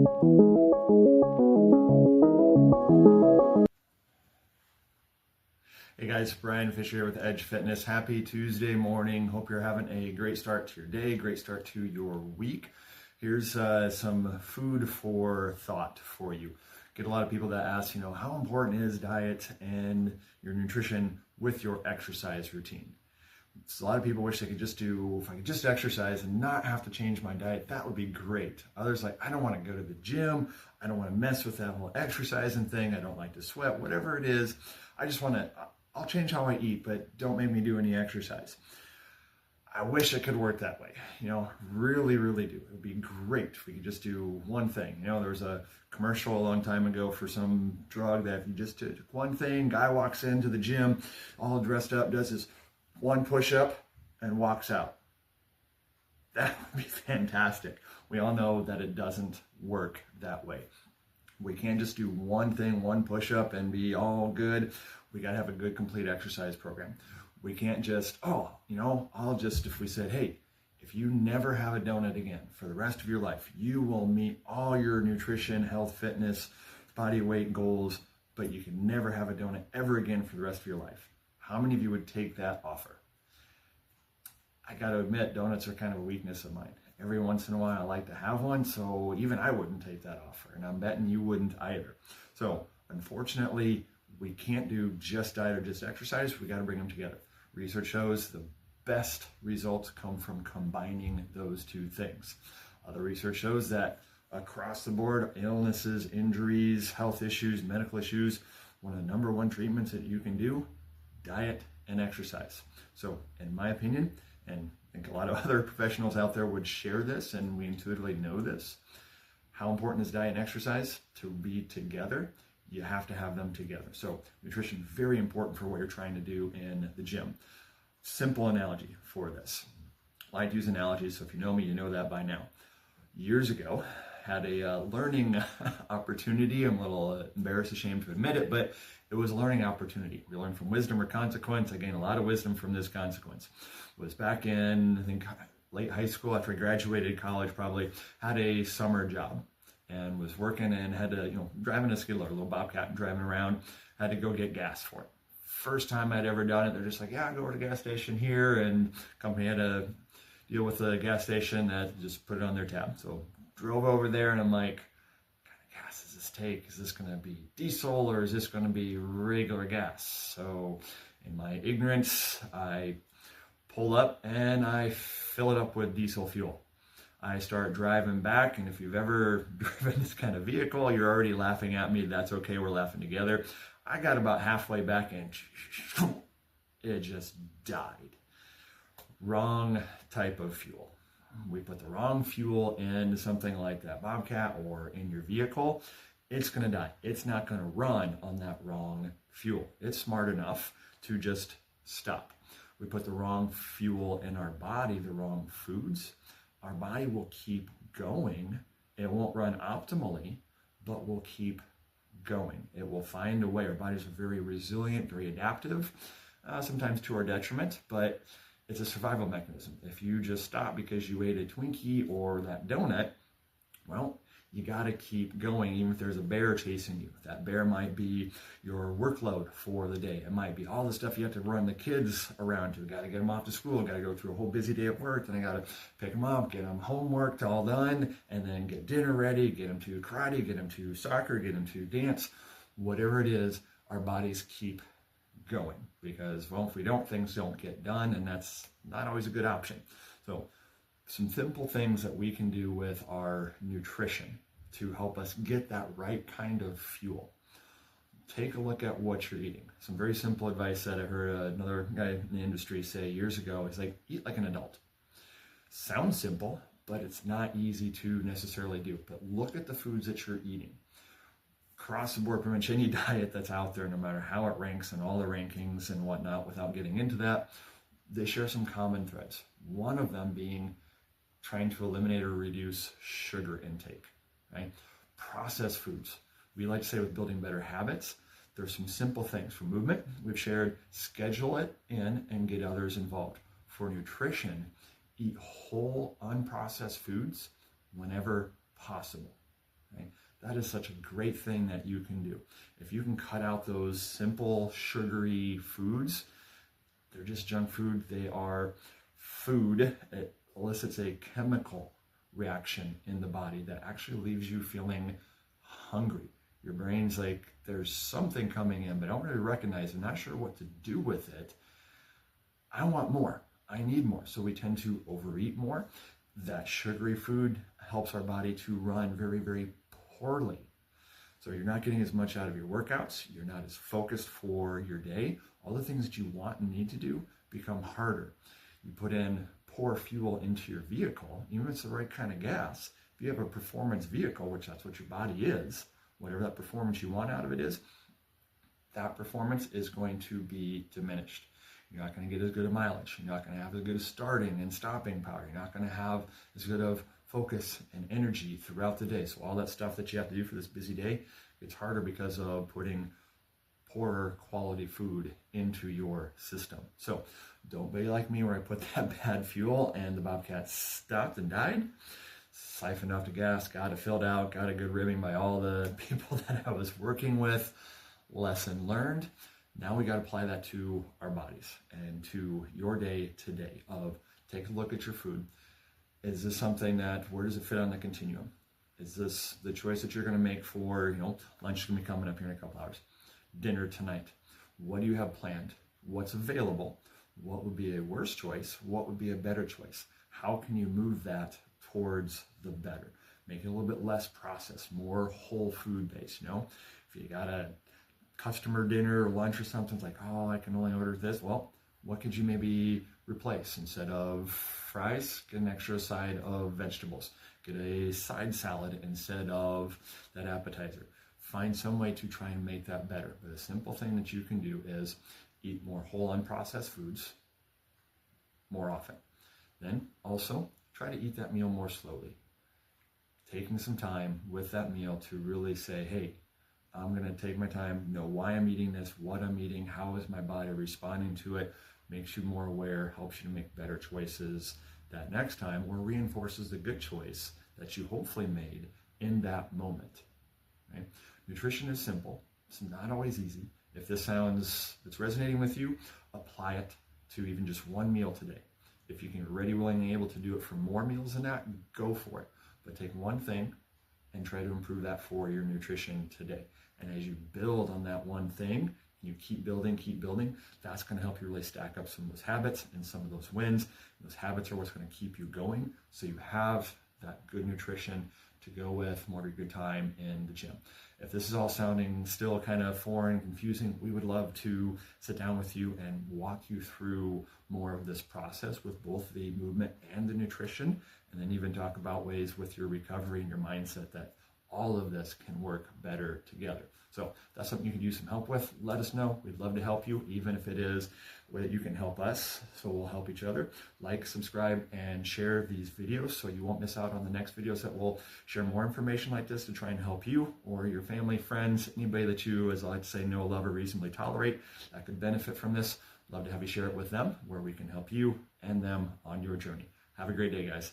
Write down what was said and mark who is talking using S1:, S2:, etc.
S1: Hey guys, Brian Fisher here with Edge Fitness. Happy Tuesday morning. Hope you're having a great start to your day, great start to your week. Here's some food for thought for you. Get a lot of people that ask, how important is diet and your nutrition with your exercise routine? So a lot of people wish they could if I could just exercise and not have to change my diet, that would be great. Others I don't want to go to the gym. I don't want to mess with that whole exercising thing. I don't like to sweat, whatever it is. I'll change how I eat, but don't make me do any exercise. I wish it could work that way. Really, really do. It would be great if we could just do one thing. There was a commercial a long time ago for some drug that if you just did one thing, guy walks into the gym all dressed up, does his one push-up and walks out. That would be fantastic. We all know that it doesn't work that way. We can't just do one thing, one push-up and be all good. We got to have a good, complete exercise program. We can't just, if we said, hey, if you never have a donut again for the rest of your life, you will meet all your nutrition, health, fitness, body weight goals, but you can never have a donut ever again for the rest of your life. How many of you would take that offer? I got to admit, donuts are kind of a weakness of mine. Every once in a while, I like to have one, so even I wouldn't take that offer, and I'm betting you wouldn't either. So, unfortunately, we can't do just diet or just exercise. We got to bring them together. Research shows the best results come from combining those two things. Other research shows that across the board, illnesses, injuries, health issues, medical issues, one of the number one treatments that you can do, diet and exercise. So, in my opinion, and I think a lot of other professionals out there would share this, and we intuitively know this, how important is diet and exercise to be together? You have to have them together. So nutrition, very important for what you're trying to do in the gym. Simple analogy for this. I like to use analogies, so if you know me, you know that by now. Years ago, had a learning opportunity. I'm a little embarrassed, ashamed to admit it, but it was a learning opportunity. We learned from wisdom or consequence. I gained a lot of wisdom from this consequence. It was back in, I think, late high school, after I graduated college probably, had a summer job and was working and had to, driving a skid loader, a little Bobcat, driving around, had to go get gas for it. First time I'd ever done it, they're just like, yeah, go to the gas station here, and company had to deal with the gas station that just put it on their tab. So drove over there, and I'm like, what kind of gas does this take? Is this going to be diesel, or is this going to be regular gas? So in my ignorance, I pull up and I fill it up with diesel fuel. I start driving back, and if you've ever driven this kind of vehicle, you're already laughing at me. That's okay, we're laughing together. I got about halfway back and it just died. Wrong type of fuel. We put the wrong fuel in something like that Bobcat or in your vehicle, it's going to die. It's not going to run on that wrong fuel. It's smart enough to just stop. We put the wrong fuel in our body, the wrong foods, our body will keep going. It won't run optimally, but will keep going. It will find a way. Our bodies are very resilient, very adaptive, sometimes to our detriment, but it's a survival mechanism. If you just stop because you ate a Twinkie or that donut, well, you got to keep going, even if there's a bear chasing you. That bear might be your workload for the day. It might be all the stuff you have to run the kids around to. Got to get them off to school. Got to go through a whole busy day at work. Then I got to pick them up, get them homework all done, and then get dinner ready, get them to karate, get them to soccer, get them to dance. Whatever it is, our bodies keep going because, well, if we don't, things don't get done, and that's not always a good option. So some simple things that we can do with our nutrition to help us get that right kind of fuel. Take a look at what you're eating. Some very simple advice that I heard another guy in the industry say years ago is eat like an adult. Sounds simple, but it's not easy to necessarily do. But look at the foods that you're eating. Across the board, pretty much any diet that's out there, no matter how it ranks in all the rankings and whatnot, without getting into that, they share some common threads. One of them being trying to eliminate or reduce sugar intake, right? Processed foods. We like to say with building better habits, there's some simple things. For movement, we've shared schedule it in and get others involved. For nutrition, eat whole unprocessed foods whenever possible, right? That is such a great thing that you can do. If you can cut out those simple sugary foods, they're just junk food. They are food. It elicits a chemical reaction in the body that actually leaves you feeling hungry. Your brain's like, there's something coming in, but I don't really recognize it. I'm not sure what to do with it. I want more. I need more. So we tend to overeat more. That sugary food helps our body to run very, very poorly. So you're not getting as much out of your workouts. You're not as focused for your day. All the things that you want and need to do become harder. You put in poor fuel into your vehicle, even if it's the right kind of gas. If you have a performance vehicle, which that's what your body is, whatever that performance you want out of it is, that performance is going to be diminished. You're not going to get as good a mileage. You're not going to have as good a starting and stopping power. You're not going to have as good of focus and energy throughout the day. So all that stuff that you have to do for this busy day, it's harder because of putting poorer quality food into your system. So don't be like me where I put that bad fuel and the Bobcat stopped and died. Siphoned off the gas, got it filled out, got a good ribbing by all the people that I was working with. Lesson learned. Now we got to apply that to our bodies and to your day today of take a look at your food. Is this something where does it fit on the continuum? Is this the choice that you're going to make for, lunch is going to be coming up here in a couple hours, dinner tonight? What do you have planned? What's available? What would be a worse choice? What would be a better choice? How can you move that towards the better? Make it a little bit less processed, more whole food based, If you got a customer dinner or lunch or something, it's like, oh, I can only order this. Well, what could you maybe replace? Instead of fries, get an extra side of vegetables. Get a side salad instead of that appetizer. Find some way to try and make that better. But a simple thing that you can do is eat more whole unprocessed foods more often. Then also try to eat that meal more slowly. Taking some time with that meal to really say, hey, I'm going to take my time, know why I'm eating this, what I'm eating, how is my body responding to it, makes you more aware, helps you to make better choices that next time, or reinforces the good choice that you hopefully made in that moment. Right? Nutrition is simple. It's not always easy. If this it's resonating with you, apply it to even just one meal today. If you can ready, willing, and able to do it for more meals than that, go for it. But take one thing and try to improve that for your nutrition today. And as you build on that one thing, you keep building, that's going to help you really stack up some of those habits and some of those wins. And those habits are what's going to keep you going, so you have that good nutrition to go with more of a good time in the gym. If this is all sounding still kind of foreign, confusing, we would love to sit down with you and walk you through more of this process with both the movement and the nutrition, and then even talk about ways with your recovery and your mindset that all of this can work better together. So that's something you could use some help with. Let us know. We'd love to help you, even if it is a way that you can help us, so we'll help each other. Like, subscribe, and share these videos so you won't miss out on the next videos that will share more information like this to try and help you or your family, friends, anybody that you, as I like to say, know, love, or reasonably tolerate that could benefit from this. Love to have you share it with them, where we can help you and them on your journey. Have a great day, guys.